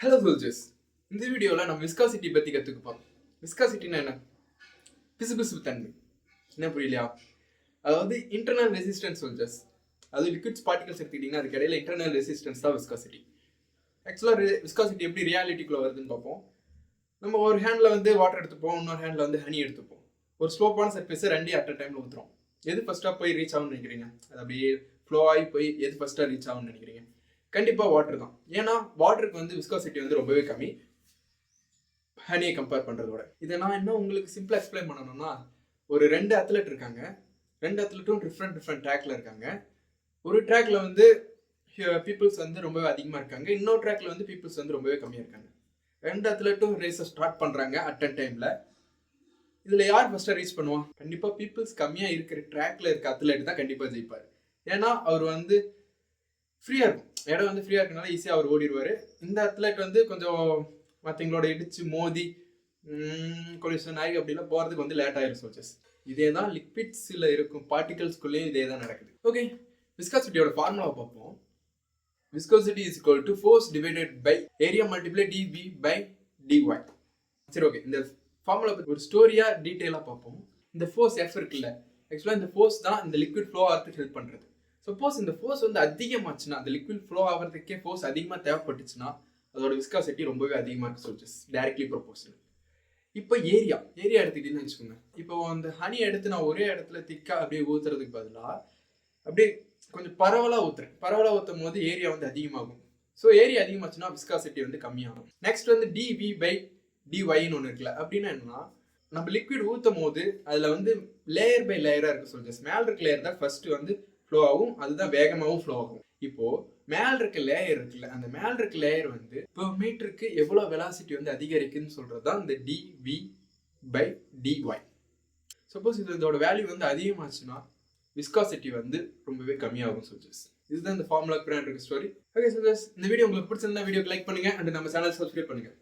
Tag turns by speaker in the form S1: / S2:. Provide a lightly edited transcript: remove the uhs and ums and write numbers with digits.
S1: Hello soldiers, இந்த வீடியோவில் நம்ம விஸ்காசிட்டி பற்றி கற்றுக்க போகிறோம். விஸ்காசிட்டினா என்ன? பிசுபிசுப்பு தன்மை. என்ன புரியலையா? அதாவது இன்டர்னல் ரெசிஸ்டன்ஸ் சோல்ஜர்ஸ். அது லிக்விட்ஸ் பார்ட்டிகல்ஸ் எடுத்துக்கிட்டிங்கன்னா அதுக்கு இடையில இன்டர்னல் ரெசிஸ்டன்ஸ் தான் விஸ்காசிட்டி. ஆக்சுவலாக விஸ்காசிட்டி எப்படி ரியாலிட்டிக்குள்ளே வருதுன்னு பார்ப்போம். நம்ம ஒரு ஹேண்டில் வந்து வாட்டர் எடுத்துப்போம், இன்னொரு ஹேண்டில் வந்து ஹனி எடுத்துப்போம். ஒரு ஸ்லோப்பான சர்ஃபேஸை ரெண்டே அட் அ டைமில் ஊற்றுறோம். எது ஃபஸ்ட்டாக போய் ரீச் ஆகும்னு நினைக்கிறீங்க? அது அப்படியே ஃப்ளோ ஆகி போய் எது ஃபஸ்ட்டாக ரீச் ஆகும்னு நினைக்கிறீங்க? கண்டிப்பாக வாட்டர் தான். ஏன்னா வாட்டருக்கு வந்து விஸ்காசிட்டி வந்து ரொம்பவே கம்மி ஹனியை கம்பேர் பண்ணுறதோட. இதை நான் இன்னும் உங்களுக்கு சிம்பிளாக எக்ஸ்பிளைன் பண்ணணும்னா, ஒரு 2 அத்லெட் இருக்காங்க. 2 அத்லெட்டும் டிஃப்ரெண்ட் ட்ராக்ல இருக்காங்க. ஒரு ட்ராக்ல வந்து பீப்புள்ஸ் வந்து ரொம்பவே அதிகமாக இருக்காங்க, இன்னொரு ட்ராக்ல வந்து பீப்புள்ஸ் வந்து ரொம்பவே கம்மியாக இருக்காங்க. 2 அத்லெட்டும் ரேஸை ஸ்டார்ட் பண்ணுறாங்க அட் அ டைமில். இதில் யார் ஃபஸ்ட்டாக ரீச் பண்ணுவான்? கண்டிப்பாக பீப்புள்ஸ் கம்மியாக இருக்கிற ட்ராக்ல இருக்க அத்லெட் தான் கண்டிப்பாக ஜெயிப்பார். ஏன்னா அவர் வந்து ஃப்ரீயாக இருக்கும், இடம் வந்து ஃப்ரீயாக இருக்கனால ஈஸியாக அவர் ஓடிடுவார். இந்த அத்லெட் வந்து கொஞ்சம் மற்றவங்களோட இடிச்சு மோதி கொலிஷன் ஆகி அப்படிலாம் போகிறதுக்கு வந்து லேட் ஆகிடும் சோல்ஜர்ஸ். இதே தான் லிக்விட்ஸில் இருக்கும் பார்ட்டிகல்ஸ்குள்ளேயும் இதே தான் நடக்குது. ஓகே, விஸ்காசிட்டியோட ஃபார்முலாவை பார்ப்போம். Viscosity is equal to force divided by area multiply dv by dy. சரி, ஓகே, இந்த ஃபார்முலா பற்றி ஒரு ஸ்டோரியாக டீட்டெயிலாக பார்ப்போம். இந்த ஃபோர்ஸ் எஃப் இருக்குல்ல, ஆக்சுவலாக இந்த ஃபோர்ஸ் தான் இந்த லிக்விட் ஃப்ளோ ஆகிறதுக்கு ஹெல்ப் பண்ணுறது. சப்போஸ் இந்த ஃபோர்ஸ் வந்து அதிகமாச்சுன்னா, அந்த லிக்விட் ஃப்ளோ ஆகிறதுக்கே ஃபோர்ஸ் அதிகமாக தேவைப்பட்டுச்சுன்னா அதோட விஸ்காசிட்டி ரொம்பவே அதிகமாக இருக்குது சோல்ஜர்ஸ், டைரக்ட்லி ப்ரொபோர்ஷனல். இப்போ ஏரியா எடுத்துக்கிட்டீங்கன்னு வச்சுக்கோங்க. இப்போ அந்த ஹனி எடுத்து நான் ஒரே இடத்துல திக்காக அப்படியே ஊற்றுறதுக்கு பதிலாக அப்படியே கொஞ்சம் பரவலாக ஊற்றும் போது ஏரியா வந்து அதிகமாகும். ஸோ ஏரியா அதிகமாச்சுன்னா விஸ்காசிட்டி வந்து கம்மியாகும். நெக்ஸ்ட் வந்து டிவி பை டிஒய்ன்னு ஒன்று இருக்குல்ல. அப்படின்னா என்னன்னா, நம்ம லிக்விட் ஊற்றும் போது அதில் வந்து லேயர் பை லேயராக இருக்குது சோல்ஜர்ஸ். மேல் இருக்க லேயர் தான் ஃபர்ஸ்ட் வந்து ஃப்ளோ ஆகும், அதுதான் வேகமாகவும் ஃப்ளோ ஆகும். இப்போ மேல் இருக்க லேயர் இருக்குல்ல, அந்த மேல் இருக்க லேயர் வந்து இப்போ மீட்டருக்கு எவ்வளோ வெலாசிட்டி வந்து அதிகரிக்குன்னு சொல்கிறது தான் இந்த டிவி பை டிஒய். சப்போஸ் இதோட வேல்யூ வந்து அதிகமாச்சுன்னா விஸ்காசிட்டி வந்து ரொம்பவே கம்மியாகும் சோல்ஜர்ஸ். இதுதான் இந்த ஃபார்முலா பின்னாடி இருக்க ஸ்டோரி. ஓகே சோல்ஜர்ஸ், இந்த வீடியோ உங்களுக்கு பிடிச்சிருந்தா வீடியோக்கு லைக் பண்ணுங்க அண்ட் நம்ம சேனல் சப்ஸ்கிரைப் பண்ணுங்க.